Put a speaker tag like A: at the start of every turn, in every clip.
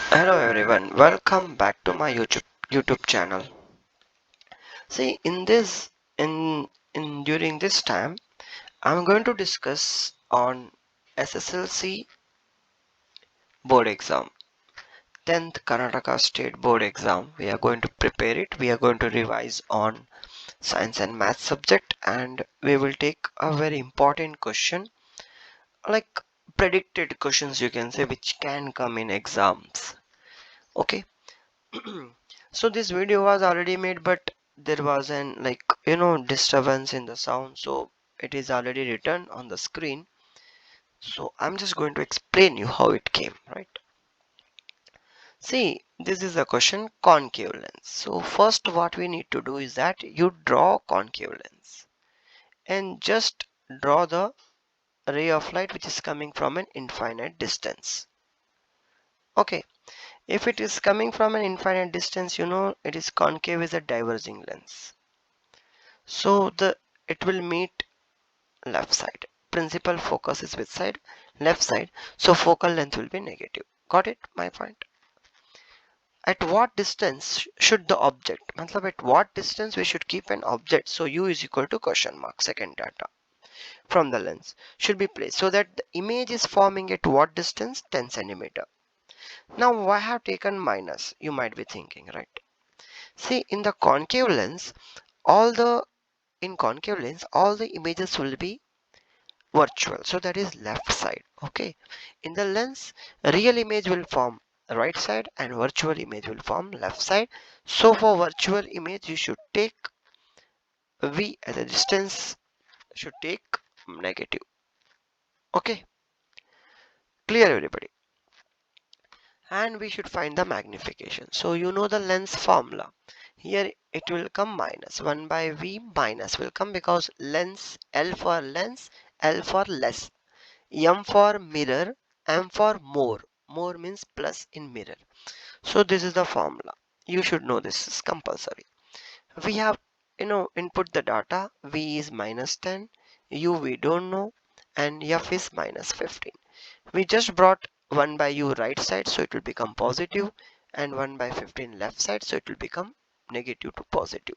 A: Hello everyone, welcome back to my YouTube channel. See, in during this time, I'm going to discuss on SSLC board exam, 10th Karnataka State board exam. We are going to prepare it. We are going to revise on science and math subject, and we will take a very important question, like predicted questions you can say, which can come in exams. Okay. So this video was already made, but there was an disturbance in the sound, so it is already written on the screen. So I'm just going to explain you how it came, right? See, this is a question concave lens. So first what we need to do is that you draw concave lens and just draw the ray of light which is coming from an infinite distance. Okay, if it is coming from an infinite distance, it is concave is a diverging lens. So it will meet left side. Principal focus is which side? Left side. So focal length will be negative. Got it? My point. At what distance should the object? Matlab at what distance we should keep an object? So u is equal to question mark second data from the lens should be placed so that the image is forming at what distance? 10 centimeter. Now why have taken minus? You might be thinking, right? See, in the concave lens, all the in concave lens all the images will be virtual, so that is left side. Okay, in the lens real image will form right side and virtual image will form left side. So for virtual image you should take v as a distance, should take negative. Okay, clear everybody? And we should find the magnification. So you know the lens formula. Here it will come minus 1 by v, minus will come because lens, L for lens, L for less, M for mirror, M for more. More means plus in mirror. So this is the formula. You should know this is compulsory. We have, input the data. V is minus 10, U we don't know, and F is minus 15. We just brought 1 by U right side, so it will become positive, and 1 by 15 left side, so it will become negative to positive.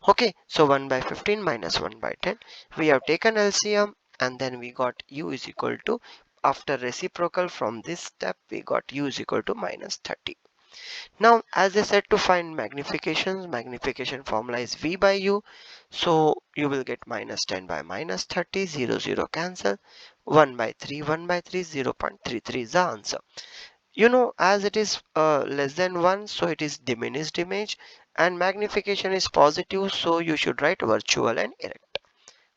A: Okay, so 1 by 15 minus 1 by 10. We have taken LCM and then we got U is equal to, after reciprocal from this step, we got U is equal to minus 30. Now, as I said, to find magnification formula is V by U. So you will get minus 10 by minus 30, 0, 0 cancel. 1 by 3, 1 by 3, 0.33 is the answer. As it is less than 1, so it is diminished image, and magnification is positive, so you should write virtual and erect.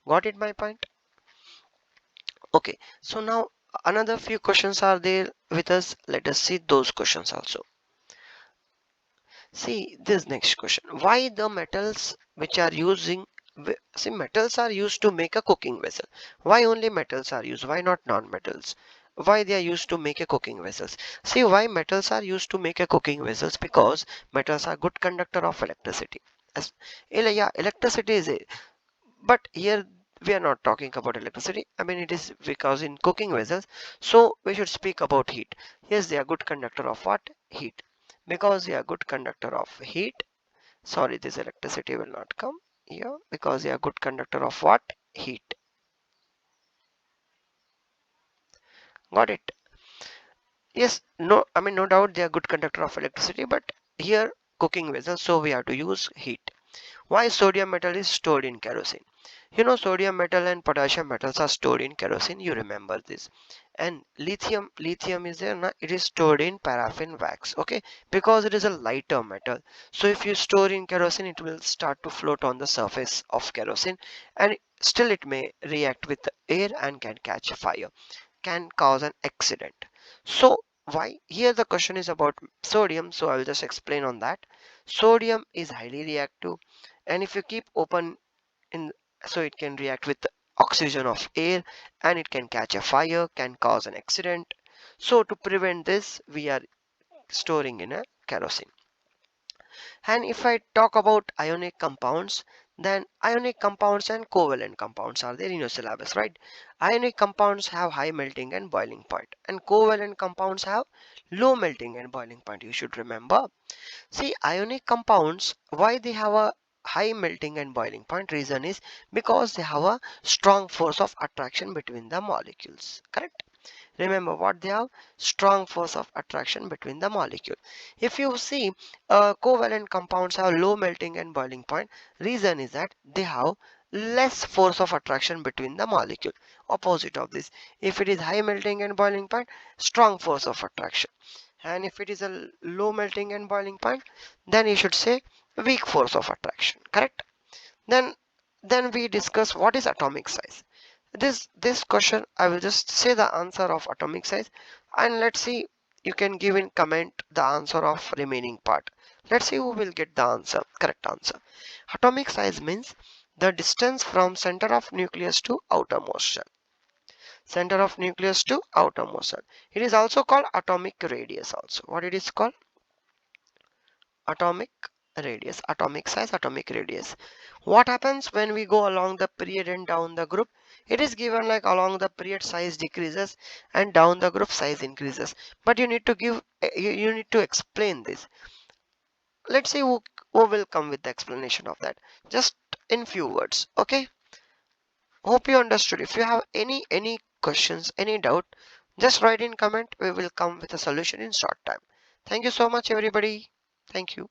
A: Got it, my point? Okay, so now another few questions are there with us. Let us see those questions also. See this next question. Why the metals which are using, see, metals are used to make a cooking vessel. Why only metals are used? Why not non-metals? Why they are used to make a cooking vessels? See, why metals are used to make a cooking vessels? Because metals are good conductor of electricity. As, yeah, electricity is a, but here we are not talking about electricity. I mean, it is because in cooking vessels, so we should speak about heat. Yes, they are good conductor of what? Heat. Because they are good conductor of heat, sorry, this electricity will not come here because they are good conductor of what? Heat. Got it? Yes, no, I mean, no doubt they are good conductor of electricity, but here cooking vessels, so we have to use heat. Why sodium metal is stored in kerosene? Sodium metal and potassium metals are stored in kerosene. You remember this. And lithium is there now. It is stored in paraffin wax. Okay, because it is a lighter metal. So if you store in kerosene, it will start to float on the surface of kerosene, and still it may react with the air and can catch fire, can cause an accident. So why? Here the question is about sodium, so I will just explain on that. Sodium is highly reactive, and if you keep open in, so it can react with the oxygen of air and it can catch a fire, can cause an accident. So to prevent this, we are storing in a kerosene. And if I talk about ionic compounds, Then ionic compounds and covalent compounds are there in your syllabus, right? Ionic compounds have high melting and boiling point, and covalent compounds have low melting and boiling point. You should remember. See, ionic compounds, why they have a high melting and boiling point? Reason is because they have a strong force of attraction between the molecules. Correct? Remember what they have? Strong force of attraction between the molecule. If you see, covalent compounds have low melting and boiling point. Reason is that they have less force of attraction between the molecule. Opposite of this, if it is high melting and boiling point, strong force of attraction. And if it is a low melting and boiling point, then you should say weak force of attraction. Correct? Then then we discuss what is atomic size. This question I will just say the answer of atomic size, and let's see, you can give in comment the answer of remaining part. Let's see who will get the answer, correct answer. Atomic size means the distance from center of nucleus to outermost shell. Center of nucleus to outermost shell. It is also called atomic radius also. What it is called? Atomic radius, atomic size, atomic radius. What happens when we go along the period and down the group? It is given like along the period size decreases and down the group size increases. But you need to give, you need to explain this. Let's see who will come with the explanation of that. Just in few words. Okay. Hope you understood. If you have any questions, any doubt, just write in comment. We will come with a solution in short time. Thank you so much, everybody. Thank you.